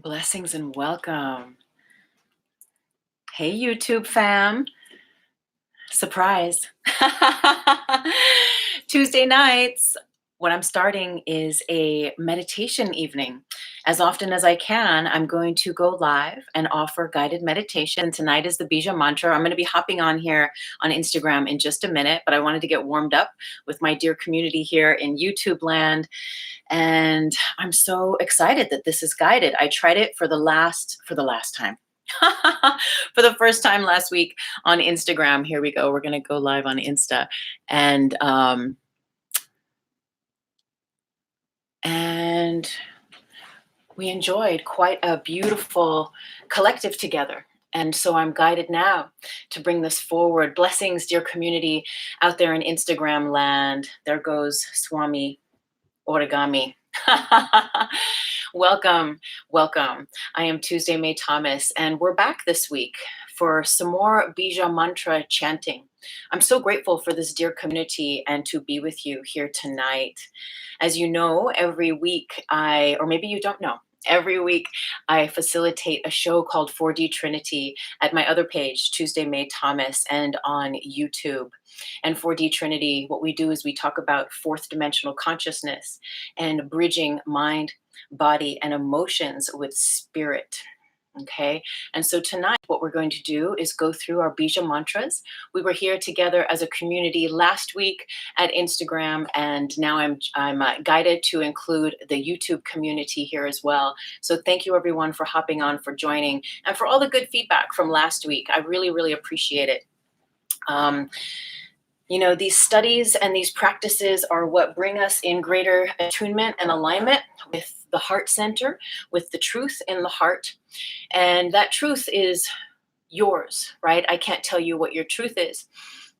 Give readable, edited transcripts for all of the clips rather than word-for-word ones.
Blessings and welcome. Hey, YouTube fam. Surprise. Tuesday nights, what I'm starting is a meditation evening. As often as I can, I'm going to go live and offer guided meditation. Tonight is the Bija mantra. I'm going to be hopping on here on Instagram in just a minute, but I wanted to get warmed up with my dear community here in YouTube land. And I'm so excited that this is guided. I tried it for the last time. For the first time last week on Instagram. Here we go. We're going to go live on Insta. And we enjoyed quite a beautiful collective together. And so I'm guided now to bring this forward. Blessings, dear community out there in Instagram land. There goes Swami Origami. Welcome, welcome. I am Tuesday May Thomas, and we're back this week for some more Bija mantra chanting. I'm so grateful for this dear community and to be with you here tonight. As you know, every week or maybe you don't know, every week I facilitate a show called 4D Trinity at my other page, Tuesday May Thomas, and on YouTube. And 4D Trinity, what we do is we talk about fourth dimensional consciousness and bridging mind, body, and emotions with spirit. Okay, and so tonight what we're going to do is go through our Bija mantras. We were here together as a community last week at Instagram, and now I'm guided to include the YouTube community here as well. So thank you everyone for hopping on, for joining, and for all the good feedback from last week. I really, really appreciate it. You know, these studies and these practices are what bring us in greater attunement and alignment with the heart center, with the truth in the heart. And that truth is yours, right? I can't tell you what your truth is,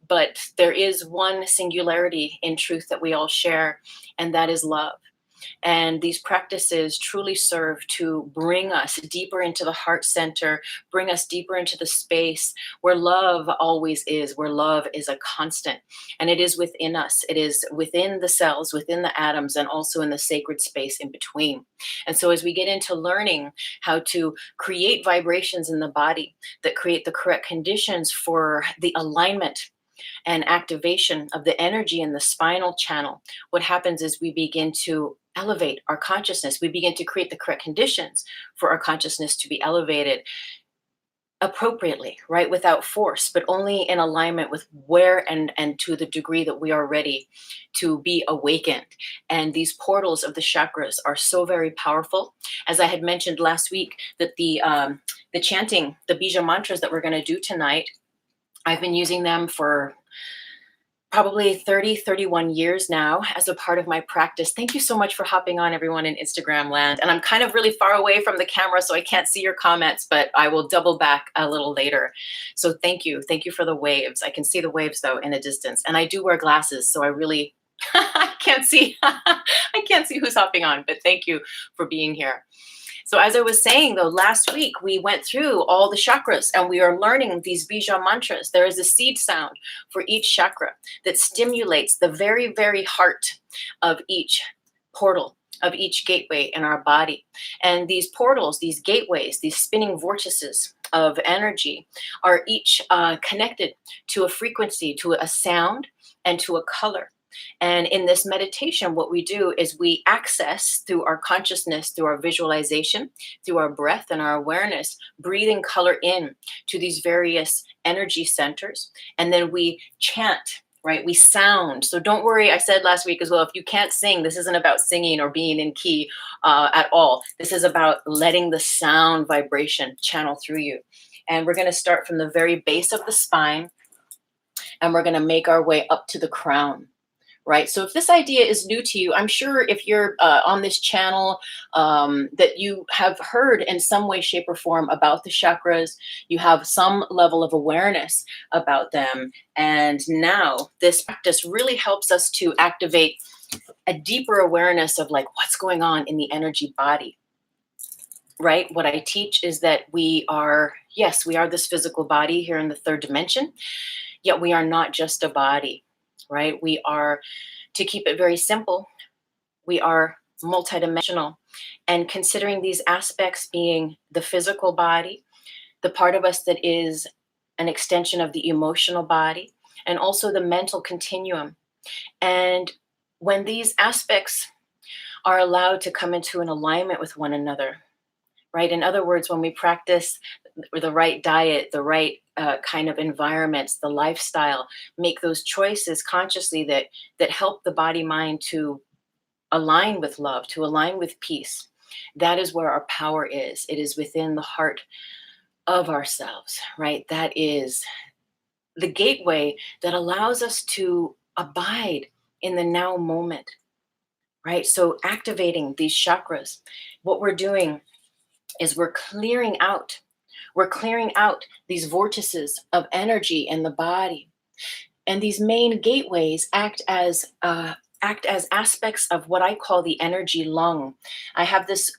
but there is one singularity in truth that we all share, and that is love. And these practices truly serve to bring us deeper into the heart center, bring us deeper into the space where love always is, where love is a constant. And it is within us. It is within the cells, within the atoms, and also in the sacred space in between. And so as we get into learning how to create vibrations in the body that create the correct conditions for the alignment and activation of the energy in the spinal channel, what happens is we begin to elevate our consciousness. We begin to create the correct conditions for our consciousness to be elevated appropriately, right? Without force, but only in alignment with where and to the degree that we are ready to be awakened. And these portals of the chakras are so very powerful. As I had mentioned last week, that the chanting, the Bija mantras that we're going to do tonight, I've been using them for probably 31 years now as a part of my practice. Thank you so much for hopping on, everyone in Instagram land. And I'm kind of really far away from the camera, so I can't see your comments, but I will double back a little later. So thank you. Thank you for the waves. I can see the waves though in a distance. And I do wear glasses, so I really I can't see who's hopping on, but thank you for being here. So as I was saying, though, last week we went through all the chakras and we are learning these Bija mantras. There is a seed sound for each chakra that stimulates the very, very heart of each portal, of each gateway in our body. And these portals, these gateways, these spinning vortices of energy are each connected to a frequency, to a sound, and to a color. And in this meditation, what we do is we access through our consciousness, through our visualization, through our breath and our awareness, breathing color in to these various energy centers. And then we chant, right? We sound. So don't worry. I said last week as well, if you can't sing, this isn't about singing or being in key at all. This is about letting the sound vibration channel through you. And we're going to start from the very base of the spine, and we're going to make our way up to the crown. Right. So if this idea is new to you, I'm sure if you're on this channel that you have heard in some way, shape, or form about the chakras. You have some level of awareness about them. And now this practice really helps us to activate a deeper awareness of like what's going on in the energy body. Right. What I teach is that we are this physical body here in the third dimension, yet we are not just a body. Right? We are, to keep it very simple, we are multidimensional, and considering these aspects being the physical body, the part of us that is an extension of the emotional body, and also the mental continuum. And when these aspects are allowed to come into an alignment with one another, right? In other words, when we practice the right diet, the right kind of environments, the lifestyle, make those choices consciously that help the body mind to align with love, to align with peace. That is where our power is. It is within the heart of ourselves, right? That is the gateway that allows us to abide in the now moment, right? So activating these chakras, what we're doing is we're clearing out these vortices of energy in the body. And these main gateways act as aspects of what I call the energy lung. I have this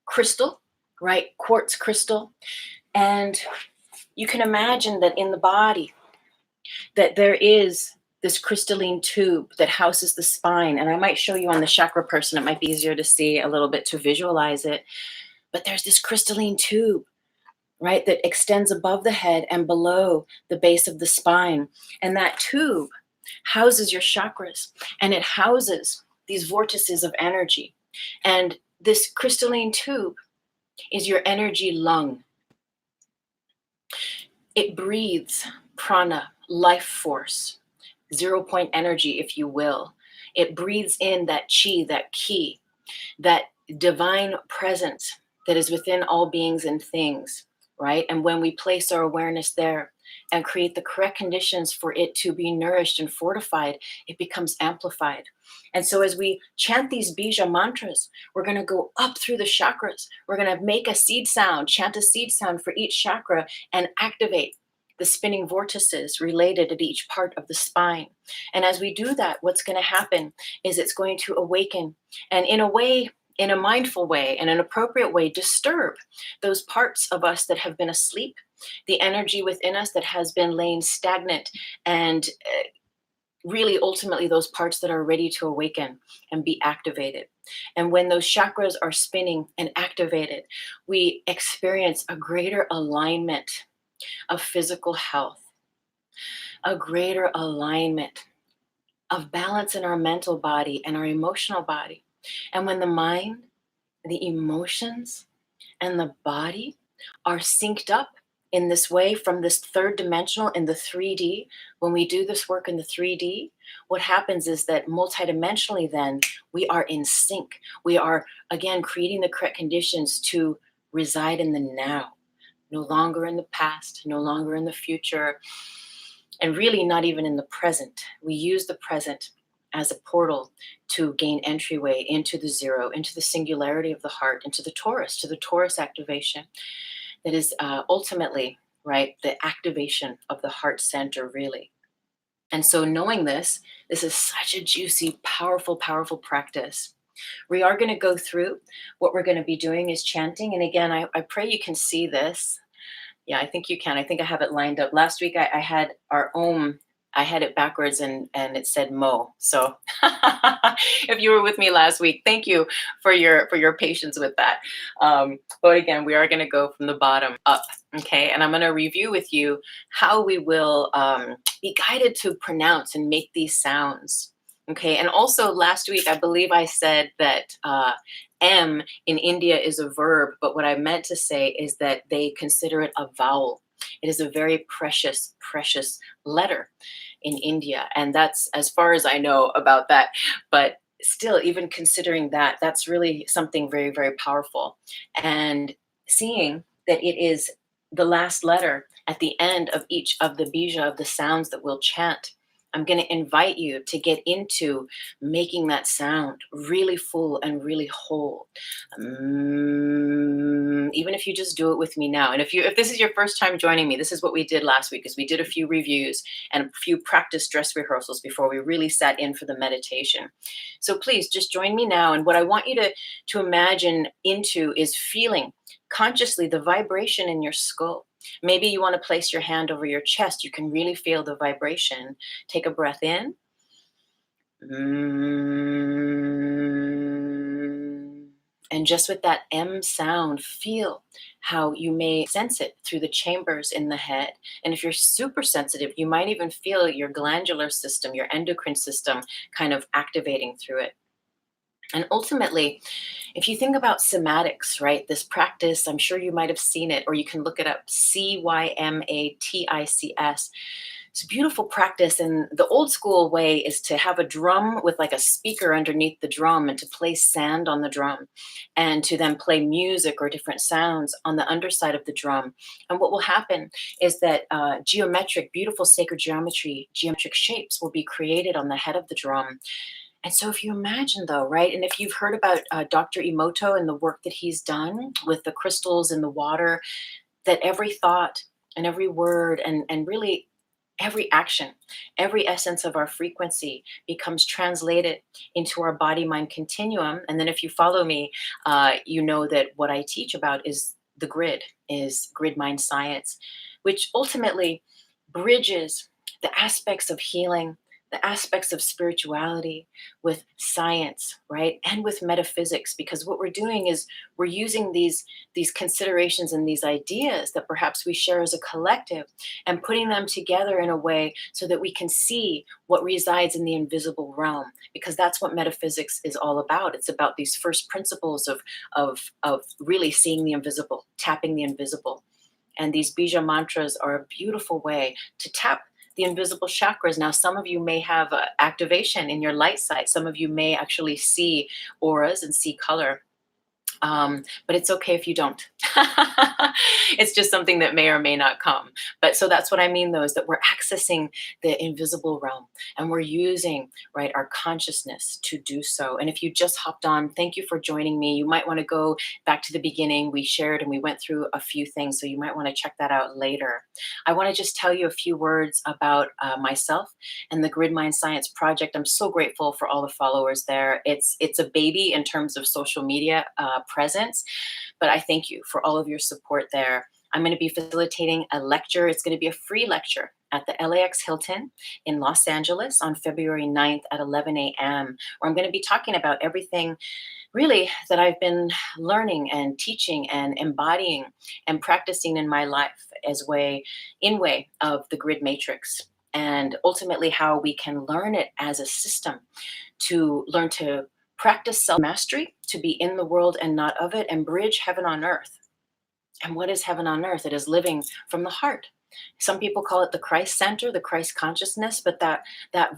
crystal, right? Quartz crystal. And you can imagine that in the body that there is this crystalline tube that houses the spine. And I might show you on the chakra person. It might be easier to see a little bit to visualize it. But there's this crystalline tube, right, that extends above the head and below the base of the spine. And that tube houses your chakras, and it houses these vortices of energy. And this crystalline tube is your energy lung. It breathes prana, life force, 0 point energy, if you will. It breathes in that chi, that ki, that divine presence that is within all beings and things, right? And when we place our awareness there and create the correct conditions for it to be nourished and fortified, it becomes amplified. And so as we chant these Bija mantras, we're going to go up through the chakras. We're going to make a seed sound, chant a seed sound for each chakra, and activate the spinning vortices related at each part of the spine. And as we do that, what's going to happen is it's going to awaken, and in a way, in a mindful way, in an appropriate way, disturb those parts of us that have been asleep, the energy within us that has been laying stagnant, and really ultimately those parts that are ready to awaken and be activated. And when those chakras are spinning and activated, we experience a greater alignment of physical health, a greater alignment of balance in our mental body and our emotional body. And when the mind, the emotions, and the body are synced up in this way from this third dimensional in the 3D, when we do this work in the 3D, what happens is that multidimensionally then we are in sync. We are, again, creating the correct conditions to reside in the now, no longer in the past, no longer in the future, and really not even in the present. We use the present as a portal to gain entryway into the zero, into the singularity of the heart, into the Taurus, to the Taurus activation that is ultimately, right, the activation of the heart center, really. And so knowing this is such a juicy, powerful, powerful practice. We are going to go through what we're going to be doing is chanting. And again, I pray you can see this. Yeah, I think you can. I think I have it lined up. Last week I had our Om. I had it backwards and it said Mo. So if you were with me last week, thank you for your patience with that. But again, we are going to go from the bottom up, okay? And I'm going to review with you how we will be guided to pronounce and make these sounds, okay? And also last week, I believe I said that M in India is a verb, but what I meant to say is that they consider it a vowel. It is a very precious, precious letter in India. And that's as far as I know about that. But still, even considering that, that's really something very, very powerful. And seeing that it is the last letter at the end of each of the bija, of the sounds that we'll chant, I'm going to invite you to get into making that sound really full and really whole. Even if you just do it with me now. And if this is your first time joining me, this is what we did last week, is we did a few reviews and a few practice dress rehearsals before we really sat in for the meditation. So please just join me now. And what I want you to imagine into is feeling consciously the vibration in your skull. Maybe you want to place your hand over your chest. You can really feel the vibration. Take a breath in. And just with that M sound, feel how you may sense it through the chambers in the head. And if you're super sensitive, you might even feel your glandular system, your endocrine system kind of activating through it. And ultimately, if you think about cymatics, right, this practice, I'm sure you might have seen it, or you can look it up, Cymatics. It's a beautiful practice. And the old school way is to have a drum with like a speaker underneath the drum and to play sand on the drum and to then play music or different sounds on the underside of the drum. And what will happen is that geometric, beautiful sacred geometry, geometric shapes will be created on the head of the drum. And so if you imagine though, right, and if you've heard about Dr. Emoto and the work that he's done with the crystals in the water, that every thought and every word and really every action, every essence of our frequency becomes translated into our body mind continuum. And then if you follow me, you know that what I teach about is the grid, is grid mind science, which ultimately bridges the aspects of healing, the aspects of spirituality with science, right? And with metaphysics, because what we're doing is we're using these considerations and these ideas that perhaps we share as a collective and putting them together in a way so that we can see what resides in the invisible realm, because that's what metaphysics is all about. It's about these first principles of really seeing the invisible, tapping the invisible. And these Bija mantras are a beautiful way to tap the invisible chakras. Now, some of you may have activation in your light side. Some of you may actually see auras and see color. But it's okay if you don't. It's just something that may or may not come. But so that's what I mean, though, is that we're accessing the invisible realm and we're using, right, our consciousness to do so. And if you just hopped on, thank you for joining me. You might want to go back to the beginning. We shared and we went through a few things, so you might want to check that out later. I want to just tell you a few words about myself and the Grid Mind Science Project. I'm so grateful for all the followers there. It's a baby in terms of social media presence, but I thank you for all of your support there. I'm going to be facilitating a lecture. It's going to be a free lecture at the LAX Hilton in Los Angeles on February 9th at 11 a.m., where I'm going to be talking about everything really that I've been learning and teaching and embodying and practicing in my life as way of the grid matrix, and ultimately how we can learn it as a system to learn to practice self-mastery, to be in the world and not of it, and bridge heaven on earth. And what is heaven on earth? It is living from the heart. Some people call it the Christ center, the Christ consciousness, but that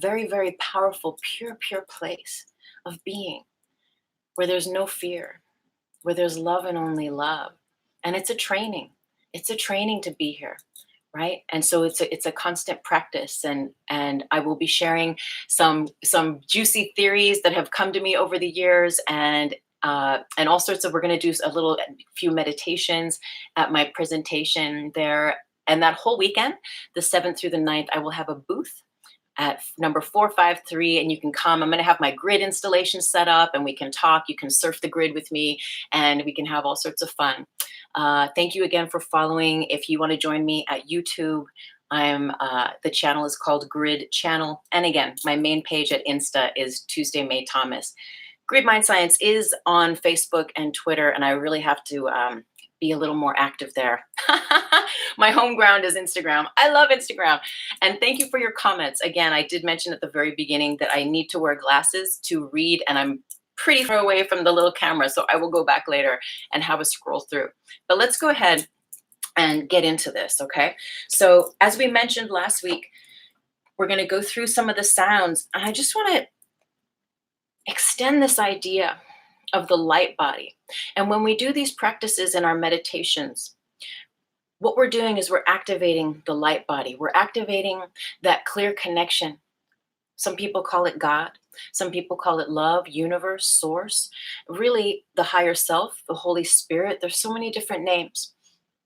very, very powerful, pure place of being, where there's no fear, where there's love and only love. And it's a training. It's a training to be here, right? And so it's a constant practice. And I will be sharing some juicy theories that have come to me over the years, and all sorts of, we're going to do a few meditations at my presentation there. And that whole weekend, the 7th through the 9th, I will have a booth at number 453, and you can come. I'm going to have my grid installation set up, and we can talk. You can surf the grid with me, and we can have all sorts of fun. Thank you again for following. If you want to join me at YouTube, the channel is called Grid Channel. And again, my main page at Insta is Tuesday May Thomas. Grid Mind Science is on Facebook and Twitter, and I really have to be a little more active there. My home ground is Instagram. I love Instagram. And thank you for your comments. Again, I did mention at the very beginning that I need to wear glasses to read, and I'm pretty far away from the little camera, so I will go back later and have a scroll through. But let's go ahead and get into this, okay? So as we mentioned last week, we're going to go through some of the sounds, and I just want to extend this idea of the light body. And when we do these practices in our meditations, what we're doing is we're activating the light body. We're activating that clear connection. Some people call it God. Some people call it love, universe, source, really the higher self, the Holy Spirit. There's so many different names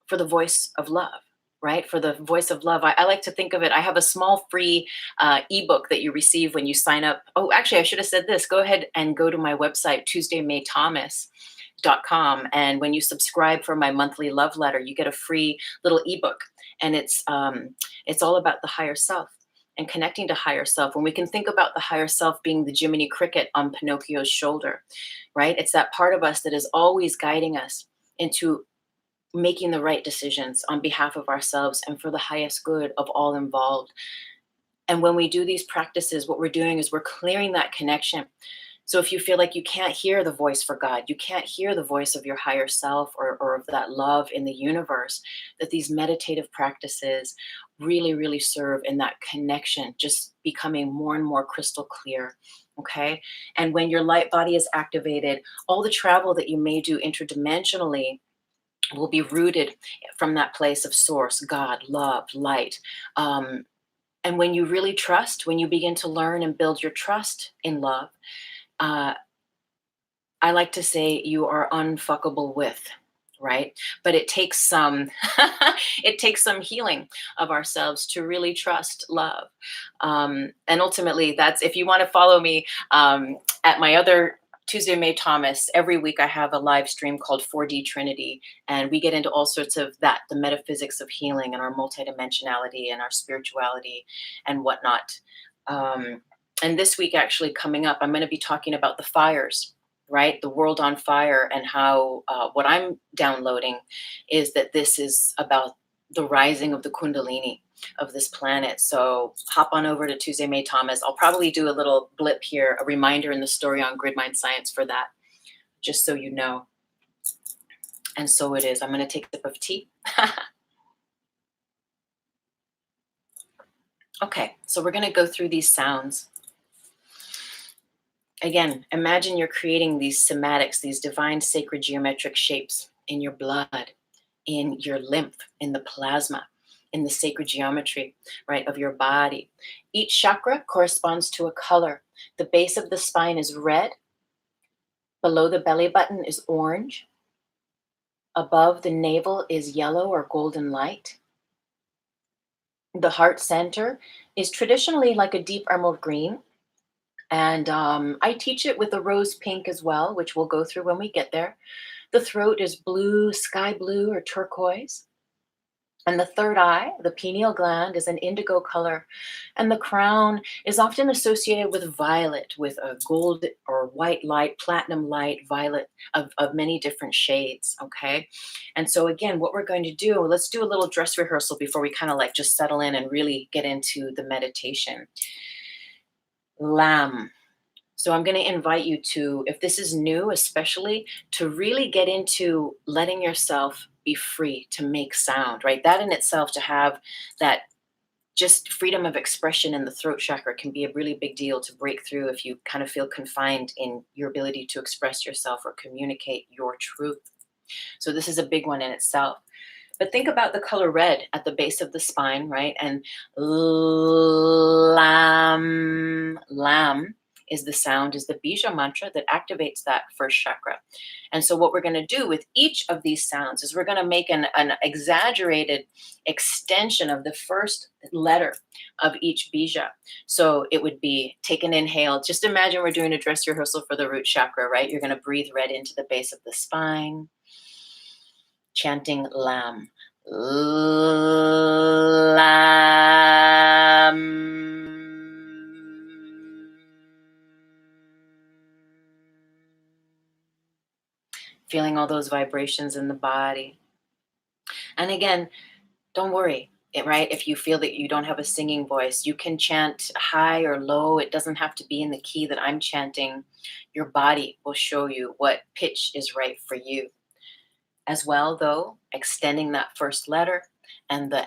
for the voice of love, right? For the voice of love. I like to think of it. I have a small free ebook that you receive when you sign up. Oh, actually, I should have said this. Go ahead and go to my website, TuesdayMayThomas.com. And when you subscribe for my monthly love letter, you get a free little ebook. And it's all about the higher self. and connecting to higher self, when we can think about the higher self being the Jiminy Cricket on Pinocchio's shoulder, right? It's that part of us that is always guiding us into making the right decisions on behalf of ourselves and for the highest good of all involved. And when we do these practices, what we're doing is we're clearing that connection. So if you feel like you can't hear the voice for God, you can't hear the voice of your higher self, or of that love in the universe, that these meditative practices really, really serve in that connection, just becoming more and more crystal clear. Okay. And when your light body is activated, all the travel that you may do interdimensionally will be rooted from that place of source, God, love, light. And when you really trust, when you begin to learn and build your trust in love, uh, I like to say you are unfuckable with, right? But it takes some, it takes some healing of ourselves to really trust love. And ultimately, that's, if you want to follow me at my other Tuesday, May Thomas, every week I have a live stream called 4D Trinity, and we get into all sorts of that, the metaphysics of healing and our multidimensionality and our spirituality and whatnot. And this week, actually coming up, I'm going to be talking about the fires, right? The world on fire, and how what I'm downloading is that this is about the rising of the Kundalini of this planet. So hop on over to Tuesday, May Thomas. I'll probably do a little blip here, a reminder in the story on Grid Mind Science for that, just so you know. And so it is. I'm going to take a sip of tea. Okay, so we're going to go through these sounds. Again, imagine you're creating these somatics, these divine sacred geometric shapes in your blood, in your lymph, in the plasma, in the sacred geometry, right, of your body. Each chakra corresponds to a color. The base of the spine is red. Below the belly button is orange. Above the navel is yellow or golden light. The heart center is traditionally like a deep emerald green. And I teach it with a rose pink as well, which we'll go through when we get there. The throat is blue, sky blue, or turquoise. And the third eye, the pineal gland, is an indigo color. And the crown is often associated with violet, with a gold or white light, platinum light, violet of many different shades, okay? And so again, what we're going to do, let's do a little dress rehearsal before we kind of like just settle in and really get into the meditation. Lamb. So I'm going to invite you to, if this is new, especially, to really get into letting yourself be free to make sound, right? That in itself, to have that just freedom of expression in the throat chakra, can be a really big deal to break through if you kind of feel confined in your ability to express yourself or communicate your truth. So this is a big one in itself. But think about the color red at the base of the spine, right? And lam is the sound, is the Bija mantra that activates that first chakra. And so what we're going to do with each of these sounds is we're going to make an exaggerated extension of the first letter of each Bija. So it would be, take an inhale. Just imagine we're doing a dress rehearsal for the root chakra, right? You're going to breathe red into the base of the spine, chanting lam. Lam. Feeling all those vibrations in the body. And again, don't worry, right? If you feel that you don't have a singing voice, you can chant high or low. It doesn't have to be in the key that I'm chanting. Your body will show you what pitch is right for you. As well, though, extending that first letter and the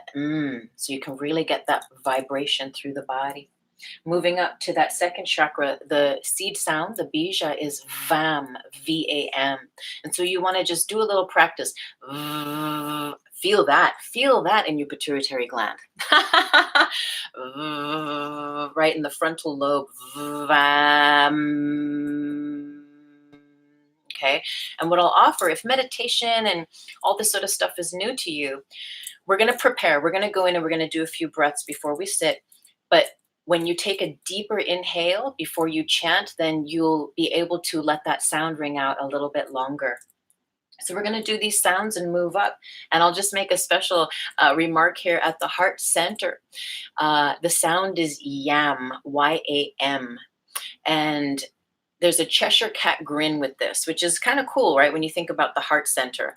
so you can really get that vibration through the body. Moving up to that second chakra, the seed sound, the Bija, is VAM, V-A-M. And so you want to just do a little practice. Feel that in your pituitary gland. Right in the frontal lobe. VAM. Okay. And what I'll offer, if meditation and all this sort of stuff is new to you, we're going to prepare. We're going to go in and we're going to do a few breaths before we sit. But when you take a deeper inhale before you chant, then you'll be able to let that sound ring out a little bit longer. So we're going to do these sounds and move up. And I'll just make a special remark here at the heart center. The sound is yam, Y-A-M. And there's a Cheshire cat grin with this, which is kind of cool, right? When you think about the heart center,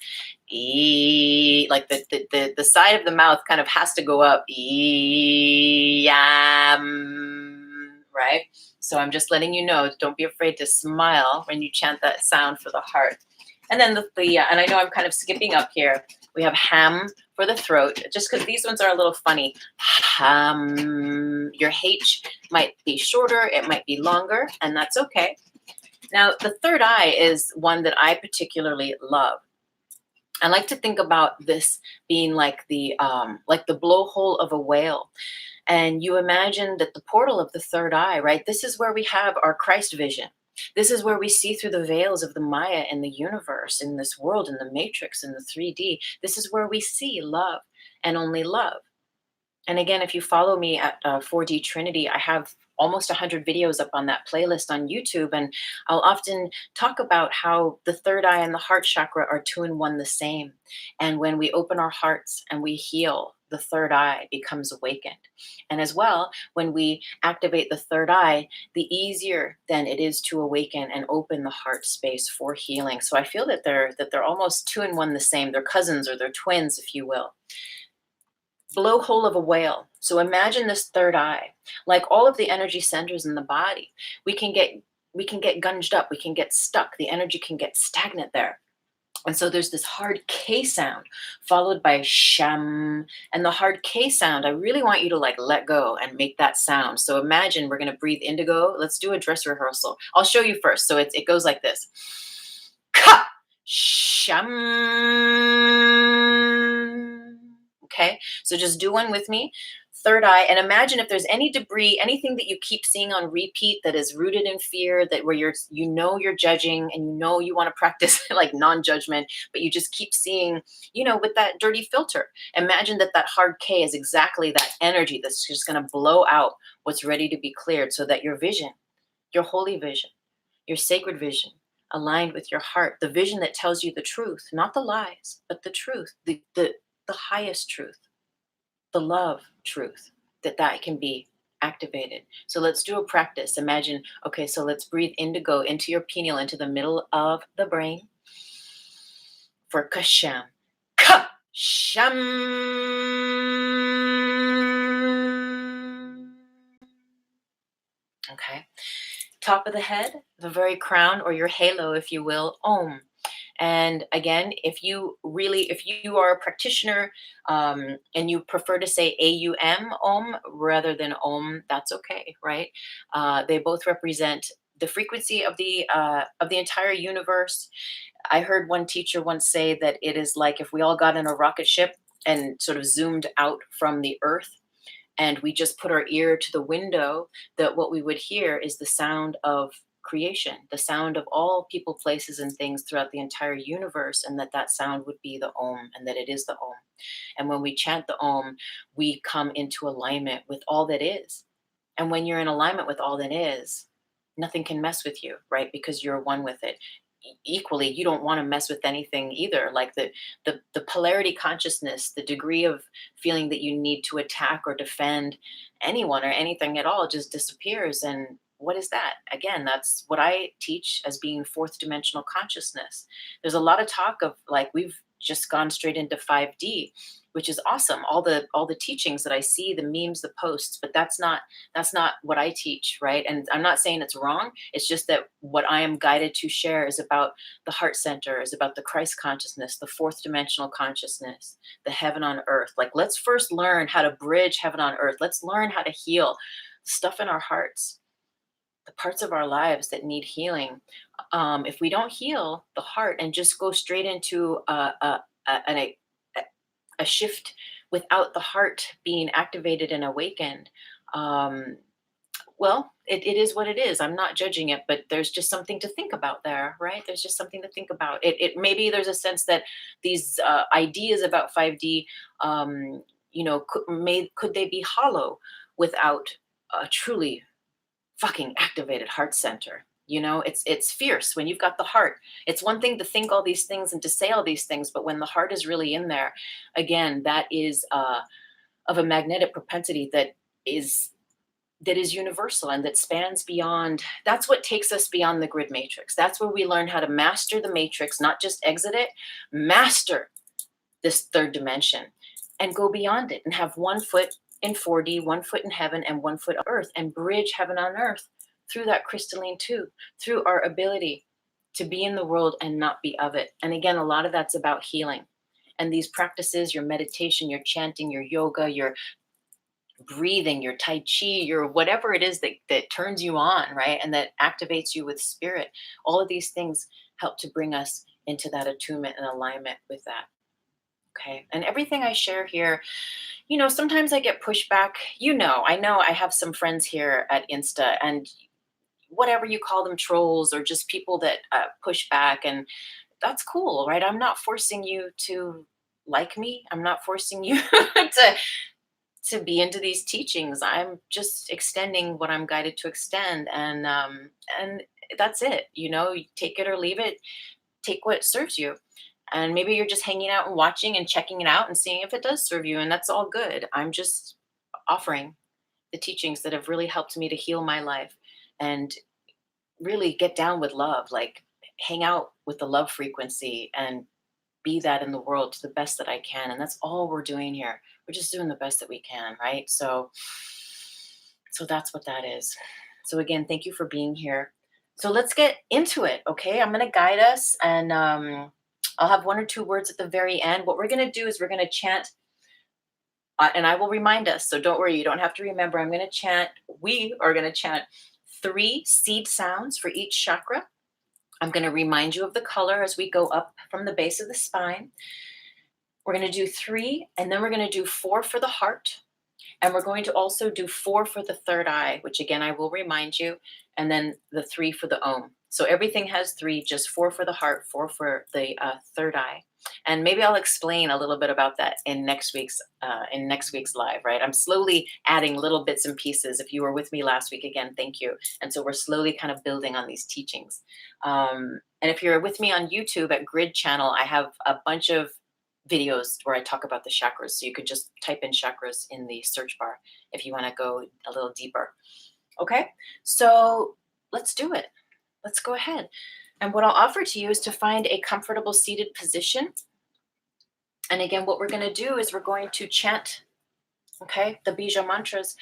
like the side of the mouth kind of has to go up, right? So I'm just letting you know, don't be afraid to smile when you chant that sound for the heart. And then and I know I'm kind of skipping up here. We have ham for the throat, just because these ones are a little funny. Ham, your H might be shorter, it might be longer, and that's okay. Now, the third eye is one that I particularly love. I like to think about this being like the blowhole of a whale. And you imagine that the portal of the third eye, right? This is where we have our Christ vision. This is where we see through the veils of the Maya in the universe, in this world, in the matrix, in the 3D. This is where we see love and only love. And again, if you follow me at 4D Trinity, I have almost 100 videos up on that playlist on YouTube. And I'll often talk about how the third eye and the heart chakra are two in one the same. And when we open our hearts and we heal, the third eye becomes awakened. And as well, when we activate the third eye, the easier then it is to awaken and open the heart space for healing. So I feel that they're almost two in one the same. They're cousins, or they're twins, if you will. Blowhole of a whale. So imagine this third eye, like all of the energy centers in the body. We can get gunged up. We can get stuck. The energy can get stagnant there. And so there's this hard K sound followed by sham. And the hard K sound, I really want you to like let go and make that sound. So imagine we're going to breathe indigo. Let's do a dress rehearsal. I'll show you first. So it goes like this. Ka, sham. Okay, so just do one with me. Third eye, and imagine if there's any debris, anything that you keep seeing on repeat that is rooted in fear, that where you're judging, and you want to practice like non-judgment, but you just keep seeing, with that dirty filter. Imagine that hard K is exactly that energy that's just going to blow out what's ready to be cleared, so that your vision, your holy vision, your sacred vision, aligned with your heart, the vision that tells you the truth, not the lies, but the truth, the highest truth, the love truth, that can be activated. So let's do a practice. Imagine, okay, so let's breathe indigo into your pineal, into the middle of the brain for kasham. Kasham. Okay. Top of the head, the very crown, or your halo, if you will, Om. And again, if you are a practitioner and you prefer to say AUM, Om, rather than Om, that's okay, right? They both represent the frequency of the entire universe. I heard one teacher once say that it is like if we all got in a rocket ship and sort of zoomed out from the earth, and we just put our ear to the window, that what we would hear is the sound of creation, the sound of all people, places, and things throughout the entire universe, and that sound would be the Om, and that it is the Om. And when we chant the Om, we come into alignment with all that is. And when you're in alignment with all that is, nothing can mess with you, right? Because you're one with it. Equally, you don't want to mess with anything either. Like the polarity consciousness, the degree of feeling that you need to attack or defend anyone or anything at all just disappears. And what is that? Again, that's what I teach as being fourth dimensional consciousness. There's a lot of talk of like we've just gone straight into 5D, which is awesome. All the teachings that I see, the memes, the posts, but that's not what I teach, right? And I'm not saying it's wrong. It's just that what I am guided to share is about the heart center, is about the Christ consciousness, the fourth dimensional consciousness, the heaven on earth. Like, let's first learn how to bridge heaven on earth. Let's learn how to heal the stuff in our hearts, the parts of our lives that need healing. If we don't heal the heart and just go straight into a shift without the heart being activated and awakened, well, it is what it is. I'm not judging it, but there's just something to think about there, right? There's just something to think about. It maybe there's a sense that these ideas about 5D, could they be hollow without a truly fucking activated heart center? You know, it's fierce when you've got the heart. It's one thing to think all these things and to say all these things, but when the heart is really in there, again, that is of a magnetic propensity is that is universal and that spans beyond. That's what takes us beyond the grid matrix. That's where we learn how to master the matrix, not just exit it, master this third dimension and go beyond it and have 1 foot in 4D, 1 foot in heaven and 1 foot on earth, and bridge heaven on earth through that crystalline tube, through our ability to be in the world and not be of it. And again, a lot of that's about healing. And these practices, your meditation, your chanting, your yoga, your breathing, your tai chi, your whatever it is that turns you on, right? And that activates you with spirit. All of these things help to bring us into that attunement and alignment with that. Okay. And everything I share here, sometimes I get pushback. I know I have some friends here at Insta, and whatever you call them, trolls or just people that push back. And that's cool, right? I'm not forcing you to like me. I'm not forcing you to be into these teachings. I'm just extending what I'm guided to extend. And that's it. You take it or leave it, take what serves you. And maybe you're just hanging out and watching and checking it out and seeing if it does serve you. And that's all good. I'm just offering the teachings that have really helped me to heal my life and really get down with love, like hang out with the love frequency and be that in the world to the best that I can. And that's all we're doing here. We're just doing the best that we can, right? So that's what that is. So again, thank you for being here. So let's get into it, okay? I'm going to guide us, and I'll have 1 or 2 words at the very end. What we're going to do is we're going to chant, and I will remind us. So don't worry, you don't have to remember. I'm going to chant. We are going to chant 3 seed sounds for each chakra. I'm going to remind you of the color as we go up from the base of the spine. We're going to do 3, and then we're going to do 4 for the heart. And we're going to also do 4 for the third eye, which again, I will remind you, and then the 3 for the Om. So everything has 3, just 4 for the heart, 4 for the third eye. And maybe I'll explain a little bit about that in next week's live, right? I'm slowly adding little bits and pieces. If you were with me last week, again, thank you. And so we're slowly kind of building on these teachings. And if you're with me on YouTube at Grid Channel, I have a bunch of videos where I talk about the chakras. So you could just type in chakras in the search bar if you want to go a little deeper. Okay, so let's do it. Let's go ahead. And what I'll offer to you is to find a comfortable seated position. And again, what we're going to do is we're going to chant, okay, the Bija mantras.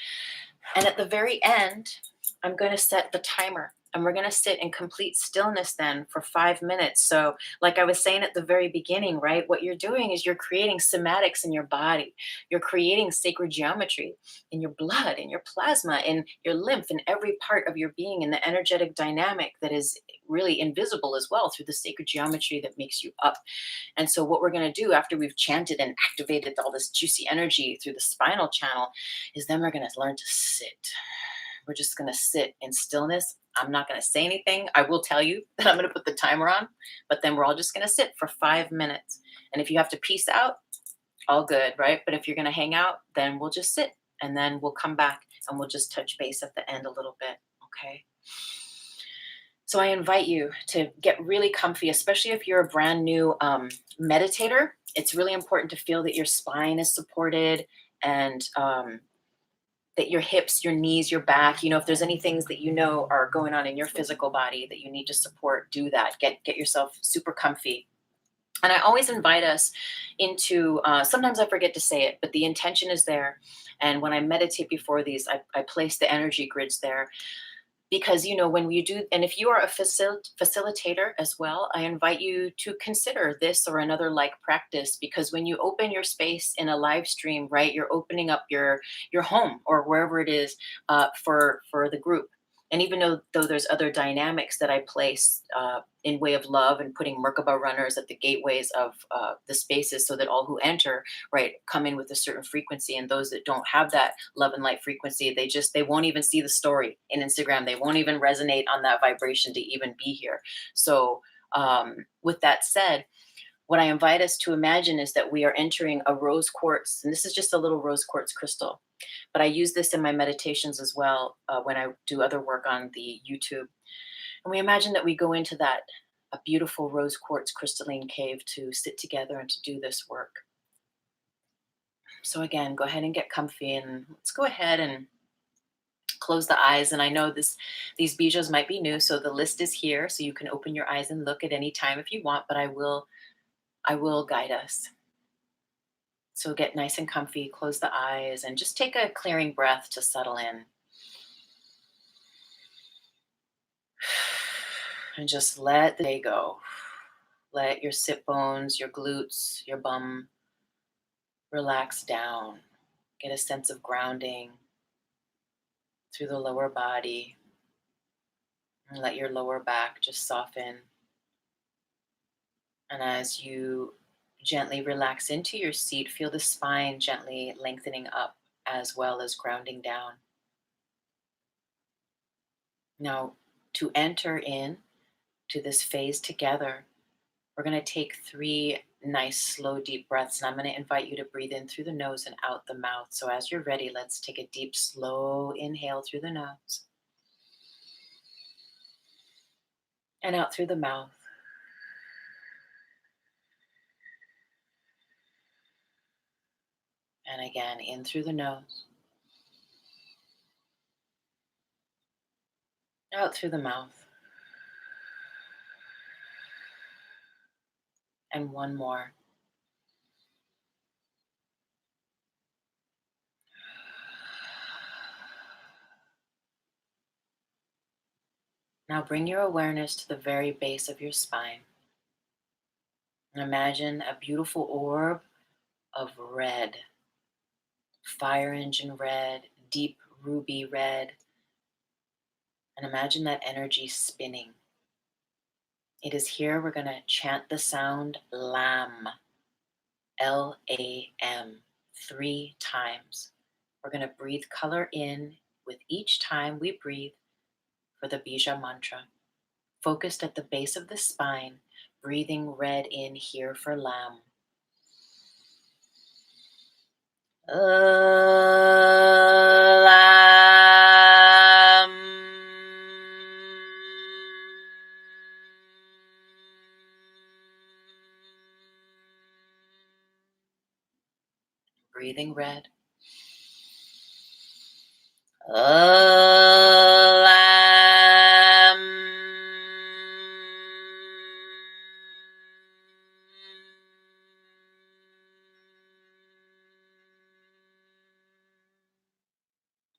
And at the very end, I'm going to set the timer. And we're going to sit in complete stillness then for 5 minutes. So like I was saying at the very beginning, right, what you're doing is you're creating somatics in your body. You're creating sacred geometry in your blood, in your plasma, in your lymph, in every part of your being, in the energetic dynamic that is really invisible as well through the sacred geometry that makes you up. And so what we're going to do after we've chanted and activated all this juicy energy through the spinal channel is then we're going to learn to sit. We're just going to sit in stillness. I'm not going to say anything. I will tell you that I'm going to put the timer on, but then we're all just going to sit for 5 minutes. And if you have to peace out, all good, right? But if you're going to hang out, then we'll just sit, and then we'll come back and we'll just touch base at the end a little bit. Okay. So I invite you to get really comfy, especially if you're a brand new meditator. It's really important to feel that your spine is supported, and that your hips, your knees, your back, if there's any things that are going on in your physical body that you need to support, do that. Get yourself super comfy. And I always invite us into, sometimes I forget to say it, but the intention is there. And when I meditate before these, I place the energy grids there. Because, when you do, and if you are a facilitator as well, I invite you to consider this or another like practice, because when you open your space in a live stream, right, you're opening up your home or wherever it is for the group. And even though there's other dynamics that I place in way of love and putting Merkaba runners at the gateways of the spaces so that all who enter, right, come in with a certain frequency. And those that don't have that love and light frequency, they won't even see the story in Instagram. They won't even resonate on that vibration to even be here. So with that said, what I invite us to imagine is that we are entering a rose quartz. And this is just a little rose quartz crystal. But I use this in my meditations as well when I do other work on the YouTube. And we imagine that we go into that a beautiful rose quartz crystalline cave to sit together and to do this work. So again, go ahead and get comfy, and let's go ahead and close the eyes. And I know these bijas might be new, so the list is here, so you can open your eyes and look at any time if you want, but I will guide us. So get nice and comfy, close the eyes, and just take a clearing breath to settle in. And just let the day go. Let your sit bones, your glutes, your bum relax down. Get a sense of grounding through the lower body. And let your lower back just soften. And as you gently relax into your seat, feel the spine gently lengthening up as well as grounding down. Now, to enter in to this phase together, we're going to take 3 nice, slow, deep breaths. And I'm going to invite you to breathe in through the nose and out the mouth. So as you're ready, let's take a deep, slow inhale through the nose and out through the mouth. And again, in through the nose, out through the mouth. And one more. Now bring your awareness to the very base of your spine. And imagine a beautiful orb of red, fire engine red, deep ruby red. And imagine that energy spinning. It is here we're going to chant the sound LAM, L-A-M, 3 times. We're going to breathe color in with each time we breathe for the Bija mantra. Focused at the base of the spine, breathing red in here for LAM. LAM. Breathing red. LAM.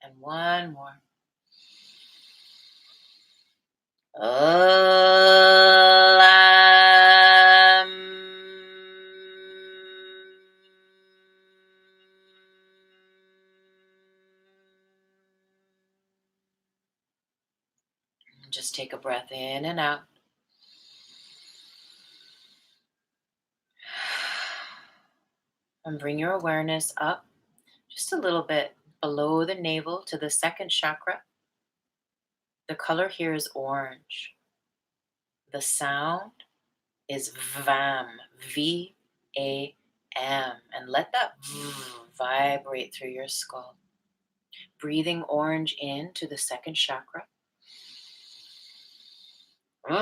And one more. LAM. Just take a breath in and out. And bring your awareness up just a little bit below the navel to the second chakra. The color here is orange. The sound is VAM, V-A-M. And let that vibrate through your skull. Breathing orange in to the second chakra. VAM.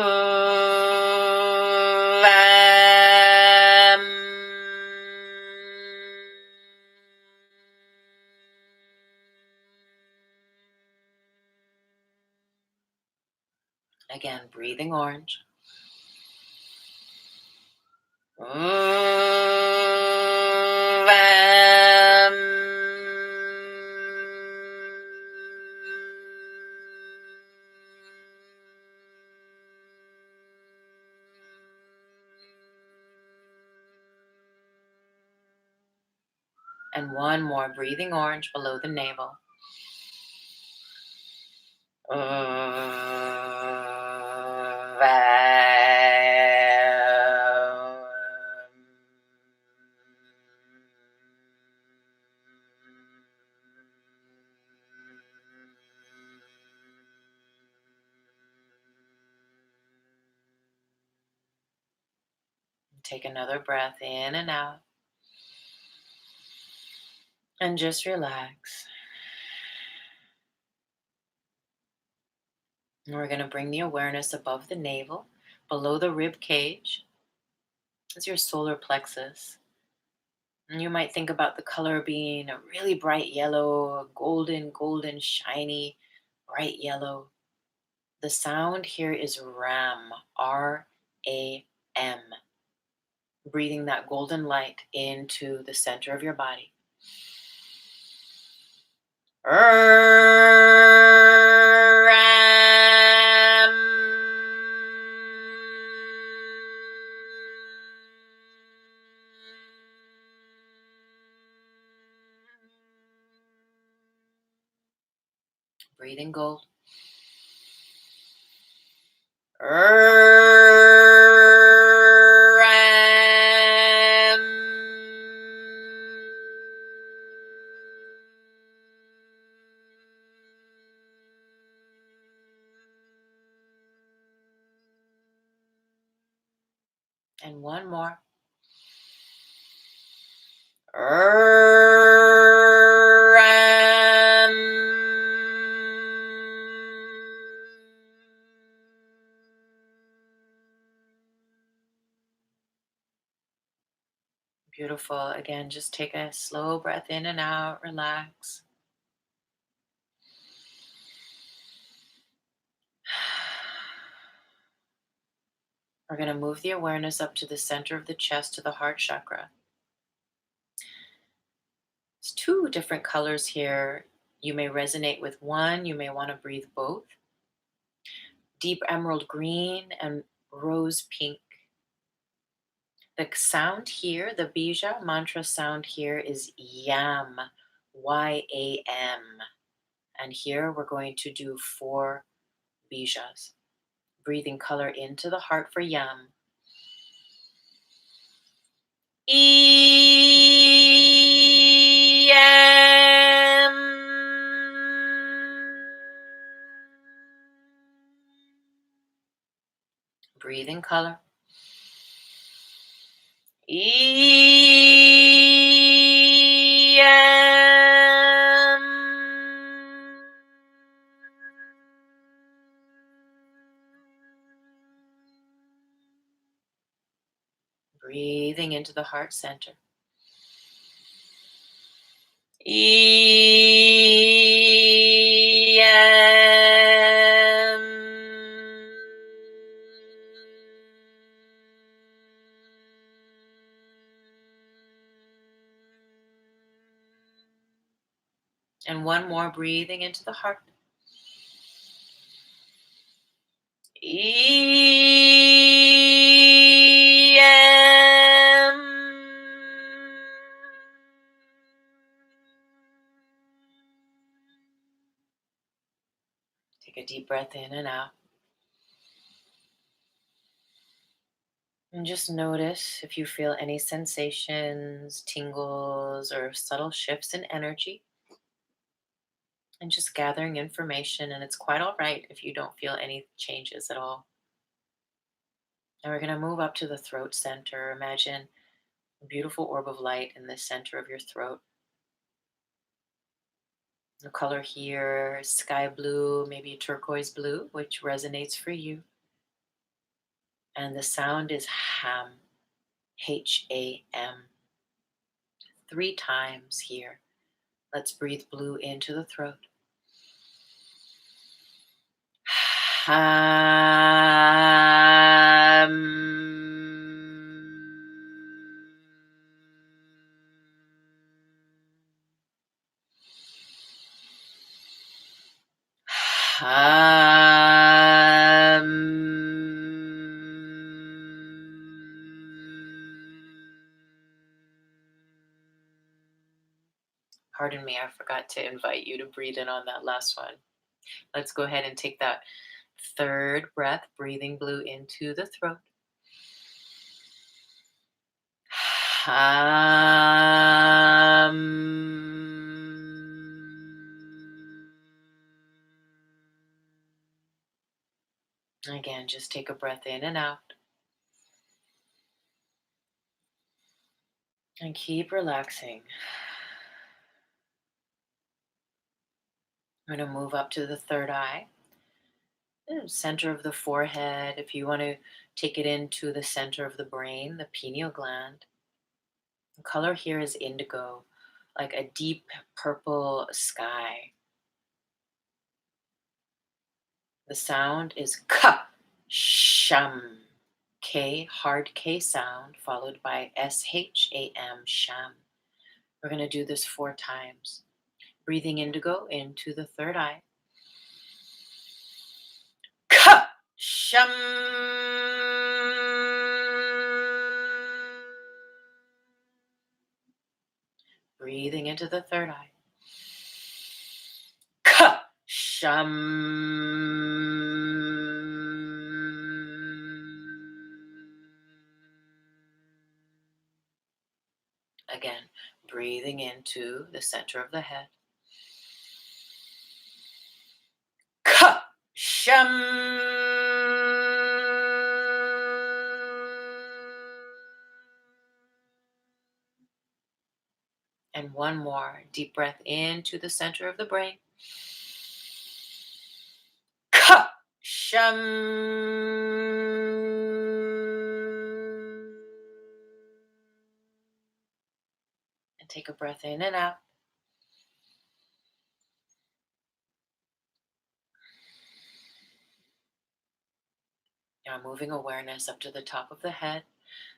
Again, breathing orange. VAM. And one more, breathing orange below the navel. Take another breath in and out. And just relax. And we're going to bring the awareness above the navel, below the rib cage. It's your solar plexus. And you might think about the color being a really bright yellow, a golden, shiny, bright yellow. The sound here is RAM, RAM. Breathing that golden light into the center of your body. RAM. Breathing gold. And one more. Beautiful. Again, just take a slow breath in and out, relax. We're going to move the awareness up to the center of the chest, to the heart chakra. There's two different colors here. You may resonate with one, you may want to breathe both. Deep emerald green and rose pink. The sound here, the Bija mantra sound here is YAM, YAM. And here we're going to do 4 Bijas. Breathing color into the heart for YAM. YAM. Breathing color. Breathing into the heart center. And one more, breathing into the heart. Take a deep breath in and out. And just notice if you feel any sensations, tingles, or subtle shifts in energy. And just gathering information, and it's quite all right if you don't feel any changes at all. Now we're going to move up to the throat center. Imagine a beautiful orb of light in the center of your throat. The color here is sky blue, maybe turquoise blue, which resonates for you. And the sound is HAM, HAM. 3 times here. Let's breathe blue into the throat. Pardon me, I forgot to invite you to breathe in on that last one. Let's go ahead and take that 3rd breath, breathing blue into the throat. Again, just take a breath in and out. And keep relaxing. I'm going to move up to the 3rd eye. Center of the forehead. If you want to take it into the center of the brain, the pineal gland. The color here is indigo, like a deep purple sky. The sound is ka, sham. K, hard K sound, followed by S-H-A-M, sham. We're going to do this 4 times. Breathing indigo into the third eye. Ka, sham. Breathing into the third eye. Ka, sham. Again, breathing into the center of the head. Ka, sham. And one more deep breath into the center of the brain. Ka, sham. And take a breath in and out. Now moving awareness up to the top of the head,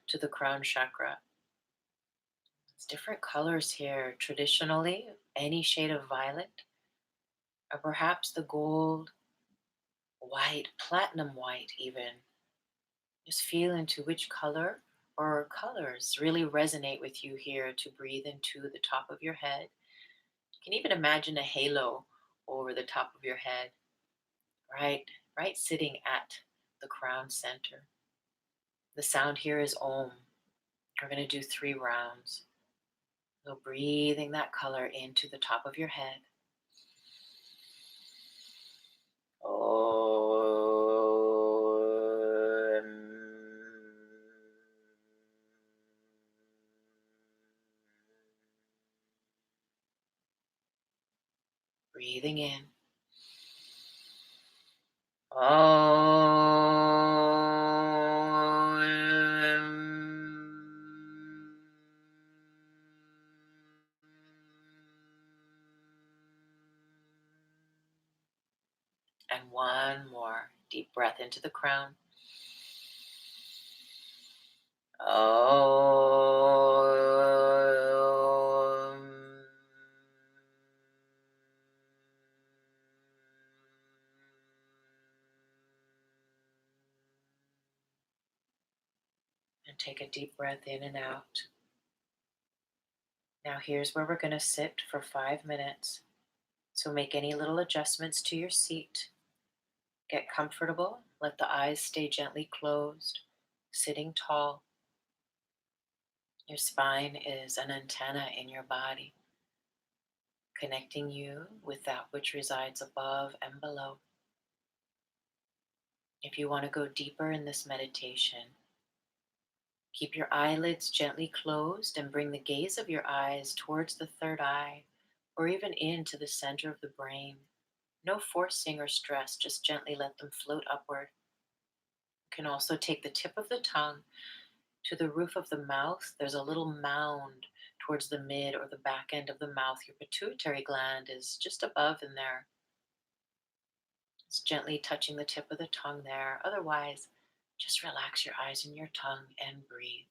to the crown chakra. It's different colors here. Traditionally, any shade of violet, or perhaps the gold, white, platinum white even. Just feel into which color or colors really resonate with you here to breathe into the top of your head. You can even imagine a halo over the top of your head, right sitting at the crown center. The sound here is Om. We're going to do 3 rounds. So breathing that color into the top of your head. Breathing in. And one more deep breath into the crown. And take a deep breath in and out. Now here's where we're going to sit for 5 minutes. So make any little adjustments to your seat. Get comfortable. Let the eyes stay gently closed, sitting tall. Your spine is an antenna in your body, connecting you with that which resides above and below. If you want to go deeper in this meditation, keep your eyelids gently closed and bring the gaze of your eyes towards the third eye or even into the center of the brain. No forcing or stress, just gently let them float upward. You can also take the tip of the tongue to the roof of the mouth. There's a little mound towards the mid or the back end of the mouth. Your pituitary gland is just above in there. It's gently touching the tip of the tongue there. Otherwise, just relax your eyes and your tongue and breathe.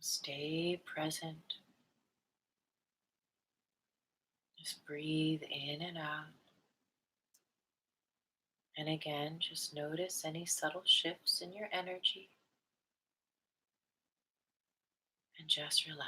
Stay present. Just breathe in and out. And again, just notice any subtle shifts in your energy and just relax.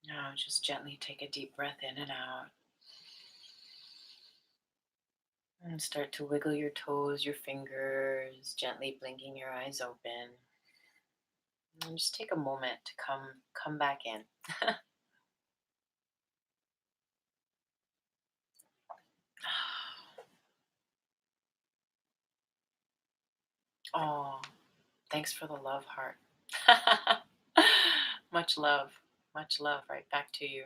Now just gently take a deep breath in and out. And start to wiggle your toes, your fingers, gently blinking your eyes open. And just take a moment to come back in. Oh, thanks for the love, heart. Much love. Much love right back to you.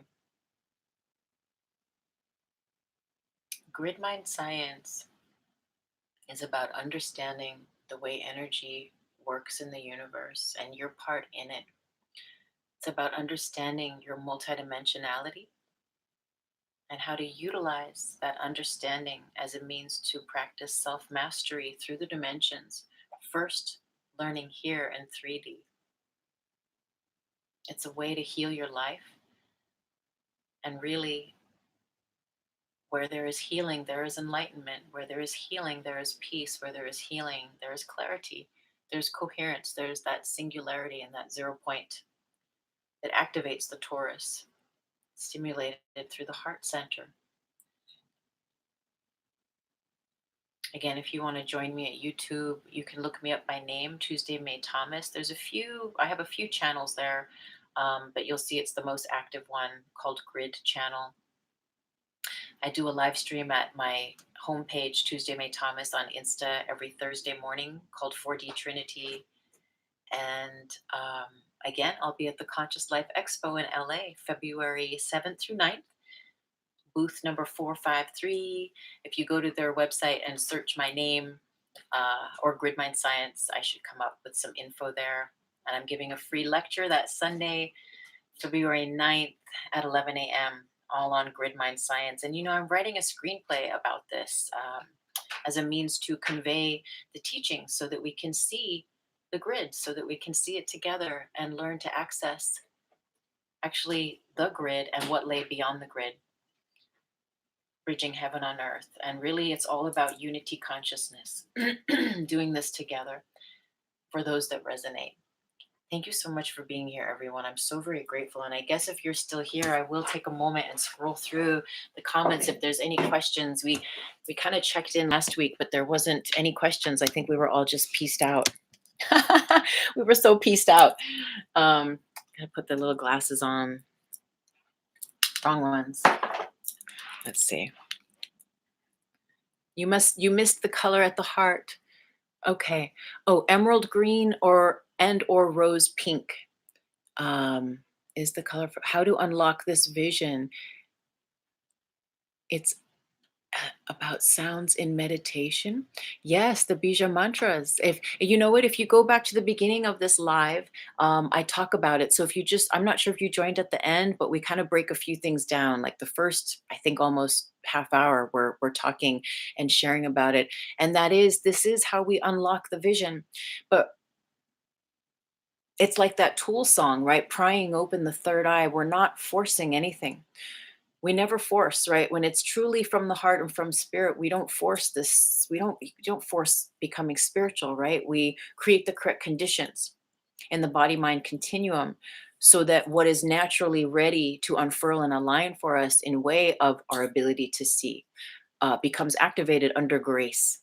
Grid mind science is about understanding the way energy works in the universe and your part in it. It's about understanding your multidimensionality and how to utilize that understanding as a means to practice self mastery through the dimensions. First, learning here in 3D. It's a way to heal your life, and really, where there is healing, there is enlightenment. Where there is healing, there is peace. Where there is healing, there is clarity. There's coherence. There's that singularity and that 0 point that activates the torus, stimulated through the heart center. Again, if you want to join me at YouTube, you can look me up by name, Tuesday May Thomas. I have a few channels there, but you'll see it's the most active one called Grid Channel. I do a live stream at my homepage, Tuesday May Thomas, on Insta every Thursday morning called 4D Trinity. And again, I'll be at the Conscious Life Expo in LA, February 7th through 9th, booth number 453. If you go to their website and search my name or Grid Mind Science, I should come up with some info there. And I'm giving a free lecture that Sunday, February 9th at 11 a.m., all on Grid Mind Science. And, I'm writing a screenplay about this as a means to convey the teaching so that we can see the grid, so that we can see it together and learn to access actually the grid and what lay beyond the grid, bridging heaven on earth. And really, it's all about unity consciousness, doing this together for those that resonate. Thank you so much for being here, everyone. I'm so very grateful. And I guess if you're still here, I will take a moment and scroll through the comments if there's any questions. We kind of checked in last week, but there wasn't any questions. I think we were all just pieced out. We were so pieced out. Gotta put the little glasses on. Wrong ones. Let's see. You missed the color at the heart. Okay. Oh, emerald green or rose pink. Is the color for how to unlock this vision. It's about sounds in meditation. Yes, the Bija mantras. If you know what, if you go back to the beginning of this live, I talk about it. So if you just, I'm not sure if you joined at the end, but we kind of break a few things down. Like the first, I think almost half hour, we're talking and sharing about it. And this is how we unlock the vision. But it's like that Tool song, right? Prying open the third eye. We're not forcing anything. We never force, right? When it's truly from the heart and from spirit, we don't force this. We don't force becoming spiritual, right? We create the correct conditions in the body mind continuum so that what is naturally ready to unfurl and align for us in way of our ability to see becomes activated under grace.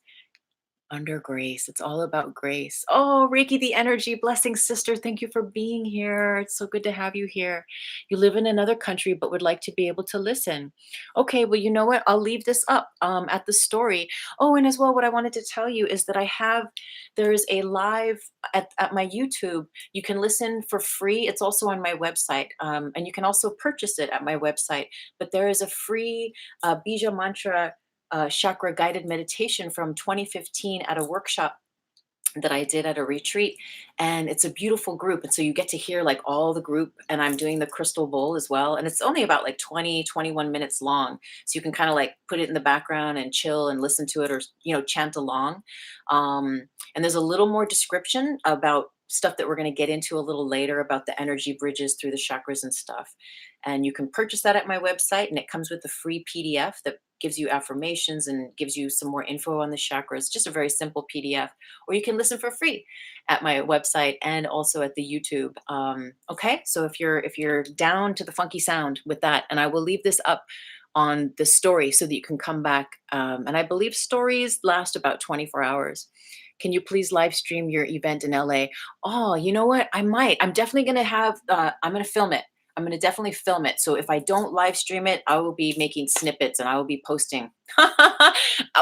Under grace. It's all about grace. Oh, Reiki, the energy. Blessings, sister. Thank you for being here. It's so good to have you here. You live in another country, but would like to be able to listen. Okay, well, you know what? I'll leave this up at the story. Oh, and as well, what I wanted to tell you is that there is a live at my YouTube. You can listen for free. It's also on my website. And you can also purchase it at my website. But there is a free Bija mantra chakra guided meditation from 2015 at a workshop that I did at a retreat. And it's a beautiful group. And so you get to hear like all the group, and I'm doing the crystal bowl as well. And it's only about like 20, 21 minutes long. So you can kind of like put it in the background and chill and listen to it, or, chant along. And there's a little more description about stuff that we're going to get into a little later about the energy bridges through the chakras and stuff. And you can purchase that at my website, and it comes with a free PDF that gives you affirmations and gives you some more info on the chakras. Just a very simple PDF, or you can listen for free at my website and also at the YouTube. Okay, so if you're down to the funky sound with that, and I will leave this up on the story so that you can come back. And I believe stories last about 24 hours. Can you please live stream your event in LA? Oh, you know what? I might. I'm definitely going to have, I'm going to film it. I'm going to definitely film it. So if I don't live stream it, I will be making snippets and I will be posting. I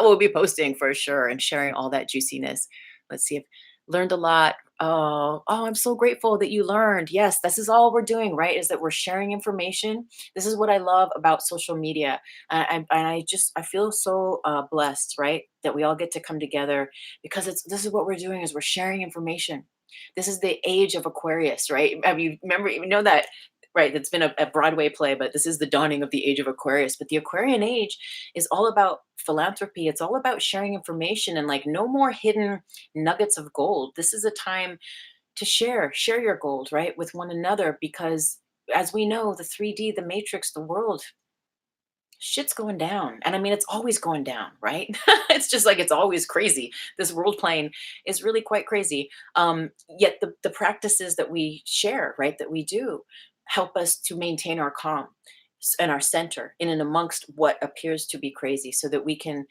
will be posting for sure and sharing all that juiciness. Let's see if learned a lot. Oh, I'm so grateful that you learned. Yes, this is all we're doing, right? Is that we're sharing information. This is what I love about social media. I feel so blessed, right? That we all get to come together because this is what we're doing is we're sharing information. This is the age of Aquarius, right? I mean, remember, you know that, right? That's been a Broadway play, but this is the dawning of the age of Aquarius. But the Aquarian age is all about philanthropy. It's all about sharing information and like no more hidden nuggets of gold. This is a time to share your gold, right, with one another, because as we know, the 3D, the matrix, the world, shit's going down. And I mean, it's always going down, right? It's just like it's always crazy. This world plane is really quite crazy. Yet the practices that we share, right, that we do help us to maintain our calm and our center in and amongst what appears to be crazy so that we can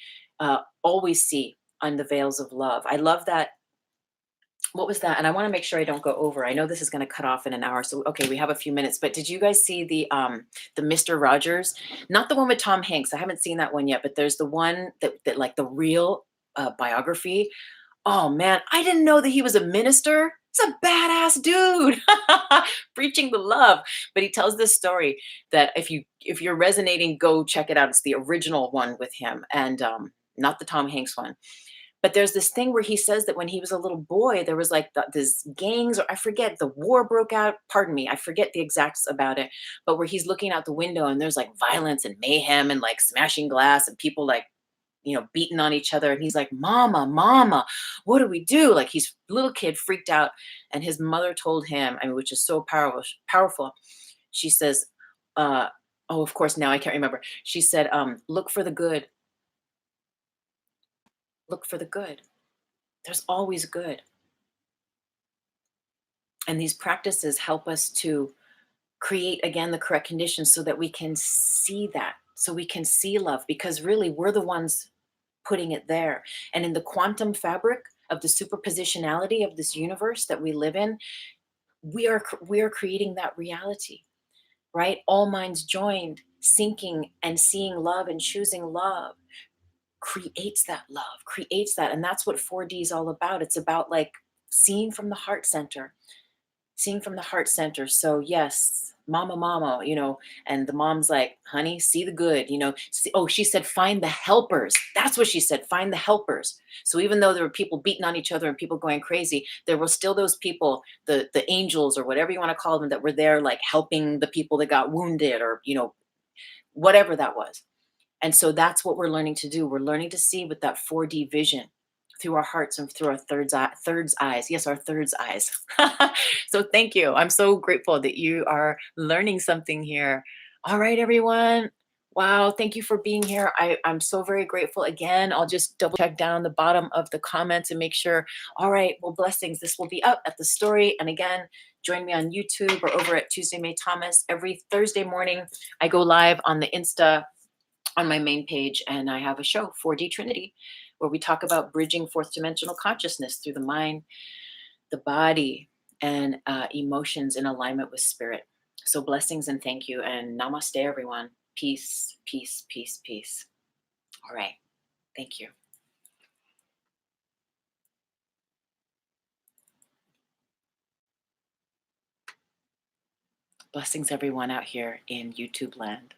always see on the veils of love. I love that. What was that? And I want to make sure I don't go over. I know this is going to cut off in an hour. So okay, we have a few minutes. But did you guys see the Mr. Rogers? Not the one with Tom Hanks. I haven't seen that one yet, but there's the one that like the real biography. Oh man, I didn't know that he was a minister. He's a badass dude preaching the love. But he tells this story that if you're resonating, go check it out. It's the original one with him, and not the Tom Hanks one. But there's this thing where he says that when he was a little boy, there was like this gangs, or I forget, the war broke out. Pardon me, I forget the exacts about it. But where he's looking out the window and there's like violence and mayhem and like smashing glass and people like beating on each other. And he's like, "Mama, mama, what do we do?" Like he's little kid freaked out. And his mother told him, I mean, which is so powerful. She says, oh, of course, now I can't remember. She said, look for the good. Look for the good. There's always good. And these practices help us to create, again, the correct conditions so that we can see that, so we can see love, because really we're the ones putting it there. And in the quantum fabric of the superpositionality of this universe that we live in, we are creating that reality, right? All minds joined, sinking and seeing love and choosing love creates that love, creates that. And that's what 4D is all about. It's about like seeing from the heart center, seeing from the heart center. So yes, mama, and the mom's like, honey, see the good, oh, she said, find the helpers. That's what she said, find the helpers. So even though there were people beating on each other and people going crazy, there were still those people, the angels or whatever you want to call them, that were there, like helping the people that got wounded, or, whatever that was. And so that's what we're learning to do. We're learning to see with that 4D vision through our hearts and through our third's eyes. Yes, our third's eyes. So thank you. I'm so grateful that you are learning something here. All right, everyone. Wow, thank you for being here. I'm so very grateful. Again, I'll just double check down the bottom of the comments and make sure. All right, well, blessings. This will be up at the story. And again, join me on YouTube or over at Tuesday May Thomas. Every Thursday morning, I go live on the Insta on my main page, and I have a show, 4D Trinity, where we talk about bridging fourth dimensional consciousness through the mind, the body, and emotions in alignment with spirit. So blessings and thank you, and namaste, everyone. Peace, peace, peace, peace. All right. Thank you. Blessings, everyone out here in YouTube land.